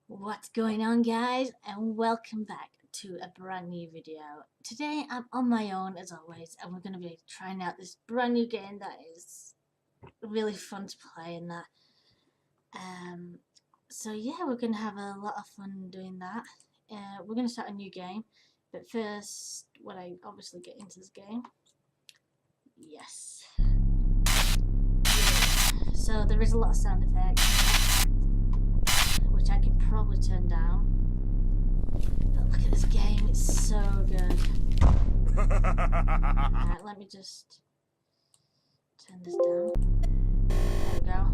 What's going on, guys, and welcome back to a brand new video. Today I'm on my own as always, and we're going to be trying out this brand new game that is really fun to play and that. So yeah, we're going to have a lot of fun doing that. We're going to start a new game, but first, when I obviously get into this game, yes. So there is a lot of sound effects, which I can probably turn down. But look at this game, it's so good. Alright, let me just turn this down. There we go.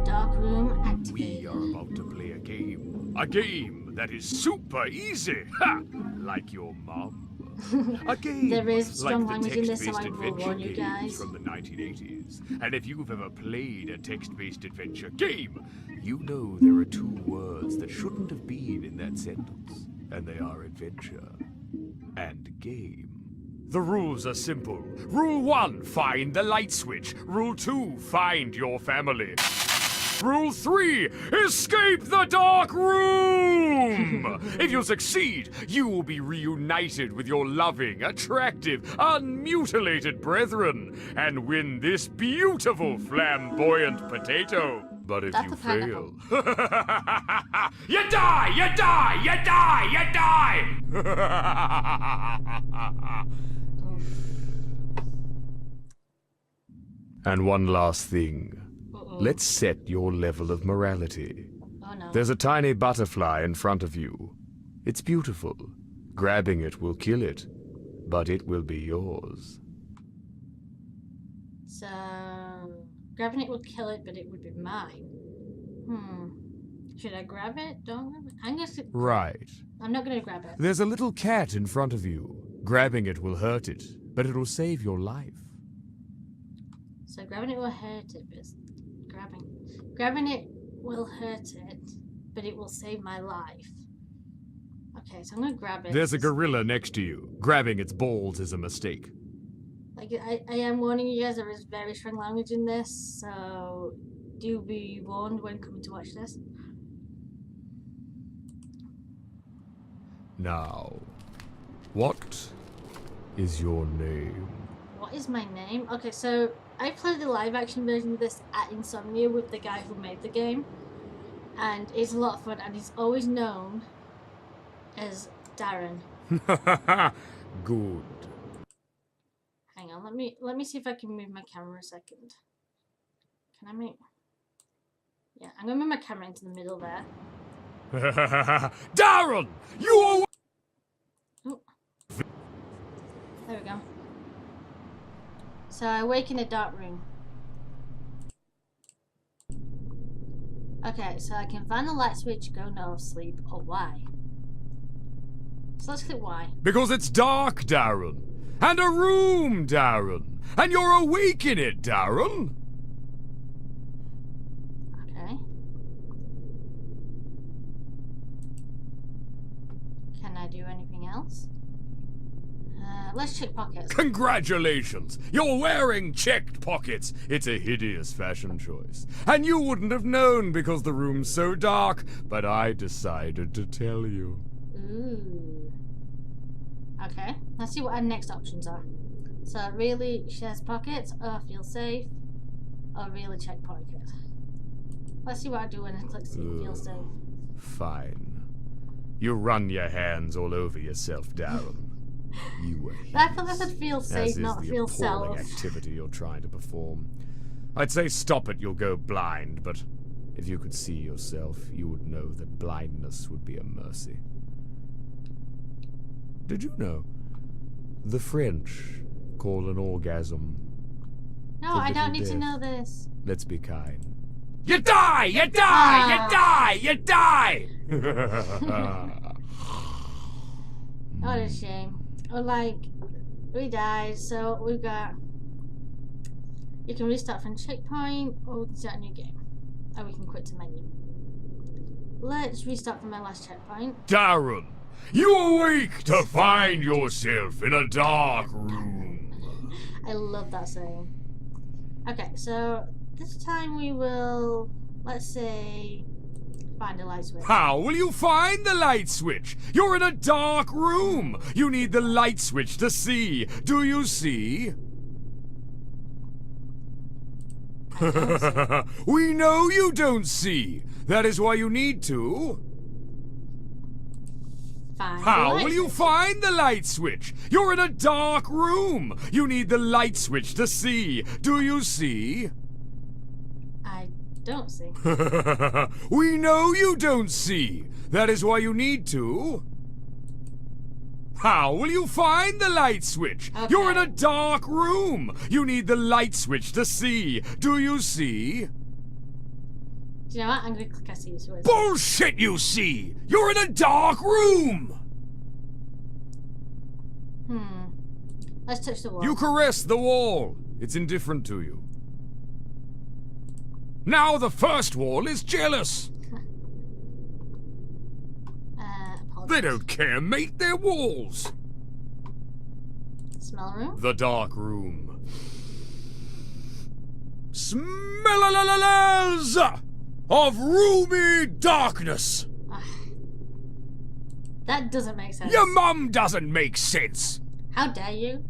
Dark Room activated. We are about to play a game. A game that is super easy. Ha! Like your mom. A game There is strong like the language in this, so text-based I will adventure warn you guys. games from the 1980s. And if you've ever played a text-based adventure game, you know there are two words that shouldn't have been in that sentence. And they are adventure and game. The rules are simple. Rule 1, find the light switch. Rule 2, find your family. Rule 3, escape the dark room! If you succeed, you will be reunited with your loving, attractive, unmutilated brethren and win this beautiful flamboyant potato. But if That's you a pineapple. fail, you die, you die, you die, you die! And one last thing. Let's set your level of morality. Oh no. There's a tiny butterfly in front of you. It's beautiful. Grabbing it will kill it, but it will be yours. So, grabbing it would kill it, but it would be mine. Should I grab it? Don't grab it? I'm gonna sit. Right. I'm not gonna grab it. There's a little cat in front of you. Grabbing it will hurt it, but it'll save your life. So grabbing it will hurt it, but grabbing it will hurt it, but it will save my life. Okay, so I'm gonna grab it. There's a gorilla next to you. Grabbing its balls is a mistake. Like I am warning you guys, there is very strong language in this, so do be warned when coming to watch this. Now, what is your name? What is my name? Okay, so I played the live action version of this at Insomnia with the guy who made the game, and it's a lot of fun, and he's always known as Darren. Good. Hang on, let me see if I can move my camera a second. Can I make? Yeah, I'm gonna move my camera into the middle there. Darren! You are... Oh. There we go. So I wake in a dark room. Okay, so I can find the light switch, go no sleep, or Y. So let's click Y. Because it's dark, Darren. And a room, Darren. And you're awake in it, Darren. Okay. Can I do anything else? Let's check pockets. Congratulations! You're wearing checked pockets. It's a hideous fashion choice. And you wouldn't have known because the room's so dark, but I decided to tell you. Ooh. Okay, let's see what our next options are. So really shares pockets, or feel safe, or really check pockets. Let's see what I do when I click see feel safe. Fine. You run your hands all over yourself, Darren. You are I thought I said feel safe, as not is the feel appalling self. activity you're trying to perform. I'd say stop it, you'll go blind, but if you could see yourself, you would know that blindness would be a mercy. Did you know the French call an orgasm? No, for I don't little need to death? know this. Let's be kind. You die! You die! You die! You die! What a shame. Or like, we died, so we've got... You can restart from checkpoint, or we can start a new game. Or we can quit to menu. Let's restart from my last checkpoint. Darren, you awake to find yourself in a dark room. I love that saying. Okay, so this time we will, let's say, find a light switch. How will you find the light switch? You're in a dark room. You need the light switch to see. Do you see? I don't see. We know you don't see. That is why you need to. Find the How light will you switch. find the light switch? You're in a dark room. You need the light switch to see. Do you see? I don't see. We know you don't see. That is why you need to. How will you find the light switch? Okay. You're in a dark room. You need the light switch to see. Do you see? Do you know what? I'm going to click I see switch. Bullshit, you see! You're in a dark room! Let's touch the wall. You caress the wall. It's indifferent to you. Now the first wall is jealous. Apologies. They don't care, mate. They're walls. Smell room? The dark room. Smell-a-la-la-las of roomy darkness. That doesn't make sense. Your mum doesn't make sense. How dare you?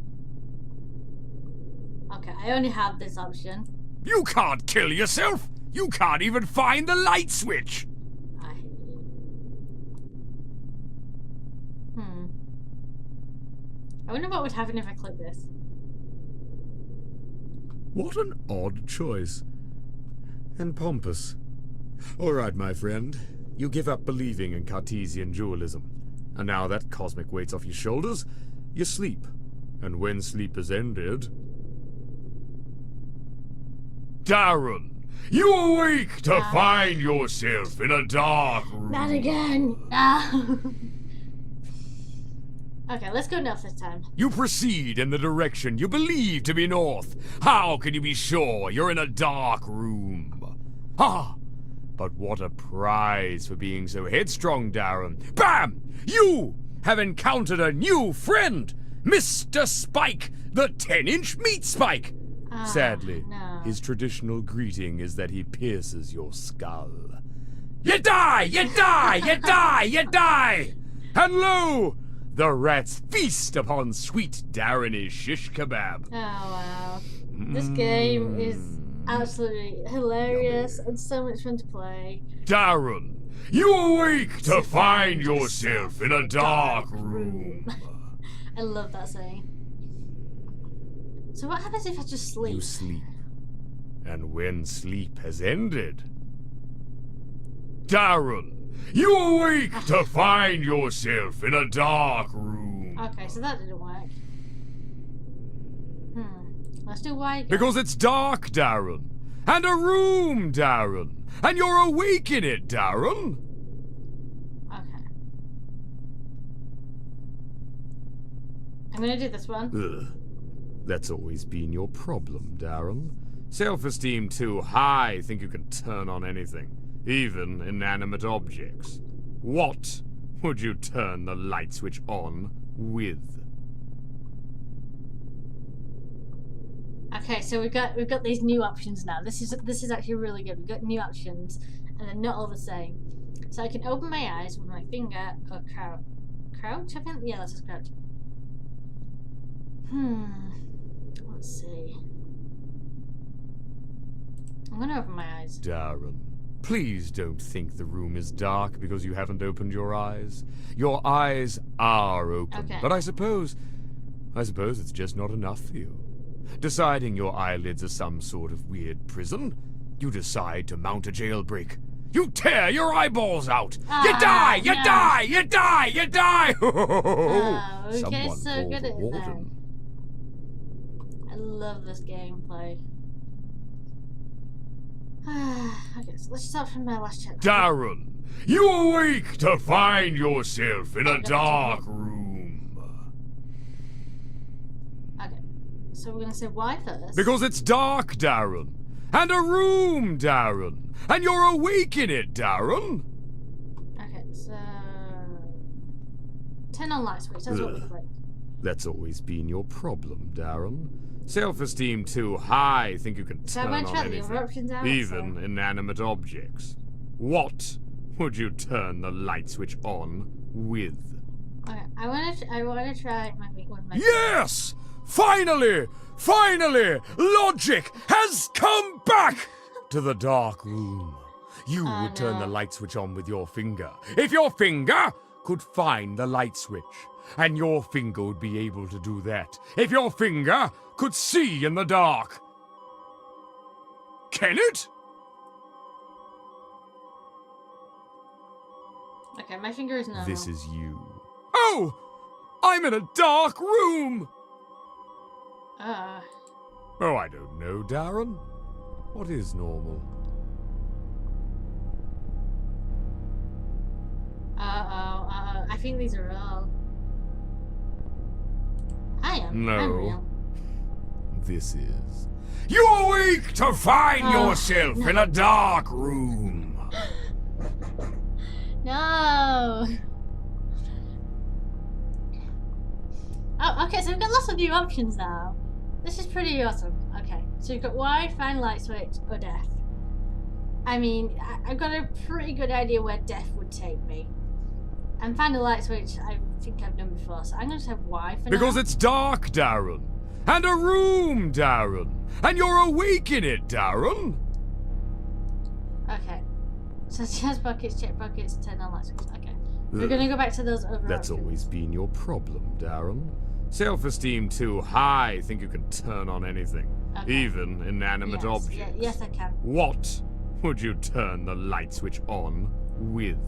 Okay, I only have this option. You can't kill yourself. You can't even find the light switch. I hate you. I wonder what would happen if I click this. What an odd choice. And pompous. All right, my friend. You give up believing in Cartesian dualism. And now that cosmic weight's off your shoulders, you sleep. And when sleep is ended... Darren, you awake to find yourself in a dark room. Not again! No! Okay, let's go north this time. You proceed in the direction you believe to be north. How can you be sure you're in a dark room? Ah! But what a prize for being so headstrong, Darren. Bam! You have encountered a new friend! Mr. Spike, the 10-inch meat spike! Sadly, no. his traditional greeting is that he pierces your skull. You die! You die! You die! You die! And lo! The rats feast upon sweet Darren shish kebab. Oh, wow. This game is absolutely hilarious and so much fun to play. Darren, you awake to find yourself in a dark room. I love that saying. So what happens if I just sleep? You sleep. And when sleep has ended... Darren, you awake to find yourself in a dark room. Okay, so that didn't work. Let's do Y again. Because it's dark, Darren. And a room, Darren. And you're awake in it, Darren. Okay. I'm gonna do this one. Ugh. That's always been your problem, Darren. Self-esteem too high, think you can turn on anything, even inanimate objects. What would you turn the light switch on with? Okay, so we've got these new options now. This is actually really good. We've got new options, and they're not all the same. So I can open my eyes with my finger or crouch. I think, yeah, that's a crouch. Let's see. I'm gonna open my eyes. Darren, please don't think the room is dark because you haven't opened your eyes. Your eyes are open, Okay. but I suppose it's just not enough for you. Deciding your eyelids are some sort of weird prison, you decide to mount a jailbreak. You tear your eyeballs out! You die! You no. die! You die! You die! Oh, okay, Someone so call good the at warden. I love this gameplay. Okay, so let's start from my last chapter. Darren, you awake to find yourself in a dark room. Okay, so we're gonna say Y first. Because it's dark, Darren. And a room, Darren. And you're awake in it, Darren. Okay, so turn on light switch. That's what we Ugh. clicked. That's always been your problem, Darren. Self-esteem too high, think you can So I'm turn going to on try the other options anything, out. even inanimate objects. What would you turn the light switch on with? Okay, I want to try my one of my. Yes! Finally! Finally! Logic has come back to the dark room. You would turn the light switch on with your finger. If your finger could find the light switch, and your finger would be able to do that. If your finger could see in the dark. Can it? Okay, my finger is normal. This is you. Oh! I'm in a dark room! Oh, I don't know, Darren. What is normal? I think these are all. I am. No. I'm real. This is. You awake to find yourself in a dark room. No. Oh, okay, so we've got lots of new options now. This is pretty awesome. Okay, so we've got why, find light switch, or death. I mean, I've got a pretty good idea where death would take me. And find a light switch, I think I've done before, so I'm going to have why for Because now. it's dark, Darren. And a room, Darren. And you're awake in it, Darren. Okay. So chest pockets, check pockets, turn on light switch. Okay. We're going to go back to those other That's options. always been your problem, Darren. Self-esteem too high, think you can turn on anything. Okay. Even inanimate Yes, objects. yes, I can. What would you turn the light switch on with?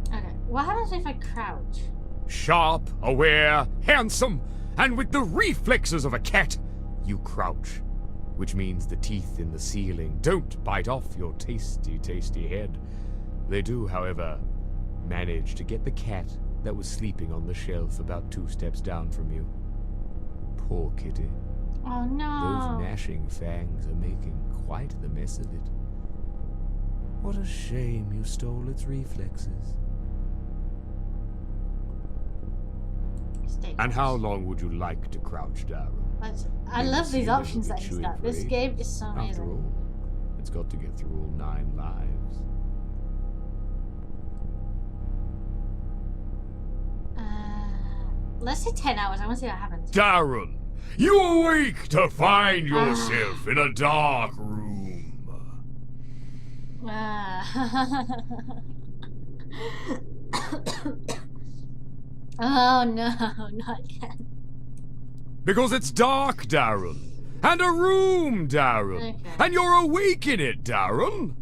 Okay. What happens if I crouch? Sharp, aware, handsome, and with the reflexes of a cat, you crouch. Which means the teeth in the ceiling don't bite off your tasty, tasty head. They do, however, manage to get the cat that was sleeping on the shelf about 2 steps down from you. Poor kitty. Oh no. Those gnashing fangs are making quite the mess of it. What a shame you stole its reflexes. Stay And how crouched. long would you like to crouch, Darren? I love these Ceiling options will be that he's chewing got. for This ages. game is so After amazing. all, it's got to get through all 9 lives. Let's say 10 hours. I want to see what happens. Darren, you awake to find yourself in a dark room. Oh no, not again. Because it's dark, Darren. And a room, Darren. Okay. And you're awake in it, Darren.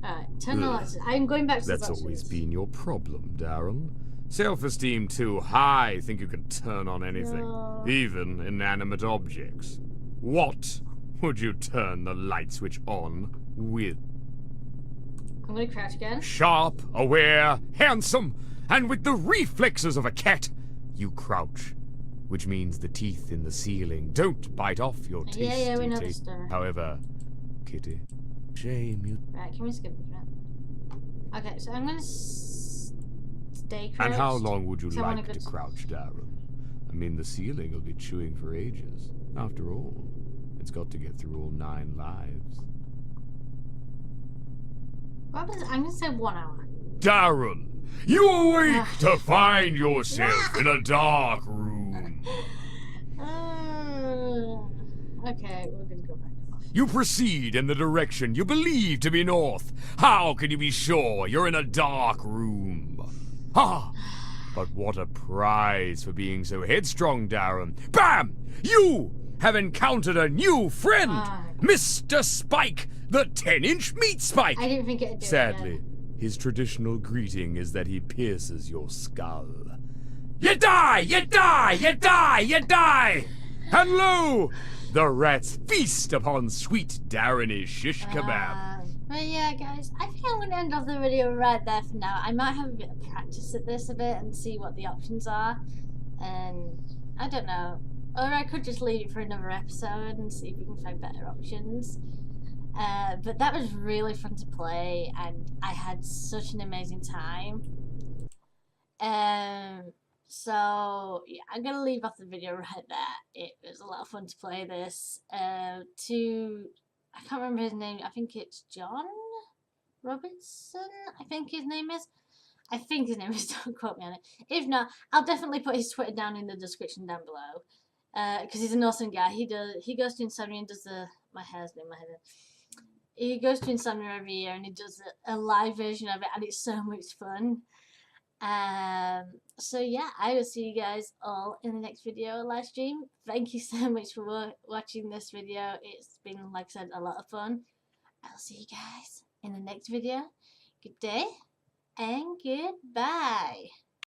Alright, turn the lights. I'm going back to the That's always options. been your problem, Darren. Self-esteem too high, think you can turn on anything. No. Even inanimate objects. What would you turn the light switch on with? I'm going to crouch again. Sharp, aware, handsome, and with the reflexes of a cat, you crouch. Which means the teeth in the ceiling don't bite off your tasty Yeah, we know the taste. story. However, kitty, shame you. Right, can we skip this one? Okay, so I'm going to stay crouched. And how long would you So I wanna like go to to- crouch, Darren? I mean, the ceiling will be chewing for ages. After all, it's got to get through all 9 lives. What happens? I'm going to say 1 hour. Darren, you awake to find yourself in a dark room. Okay, we're going to go back off. You proceed in the direction you believe to be north. How can you be sure you're in a dark room? Ha! But what a prize for being so headstrong, Darren. Bam! You have encountered a new friend! Mr. Spike, the 10-inch meat spike! I didn't think it'd do it Sadly, again. his traditional greeting is that he pierces your skull. You die! You die! You die! You die! And lo! The rats feast upon sweet Darren shish kebab. But yeah, guys, I think I'm going to end off the video right there for now. I might have a bit of practice at this a bit and see what the options are. And I don't know. Or I could just leave it for another episode and see if we can find better options. But that was really fun to play, and I had such an amazing time. So yeah, I'm gonna leave off the video right there. It was a lot of fun to play this. I can't remember his name. I think it's John Robertson. I think his name is. I think his name is. Don't quote me on it. If not, I'll definitely put his Twitter down in the description down below. Because he's an awesome guy. He goes to Insomnia and does the my hair's in my head. He goes to Insomnia every year and he does a live version of it, and it's so much fun. So yeah, I will see you guys all in the next video or live stream. Thank you so much for watching this video. It's been, like I said, a lot of fun. I'll see you guys in the next video. Good day and goodbye.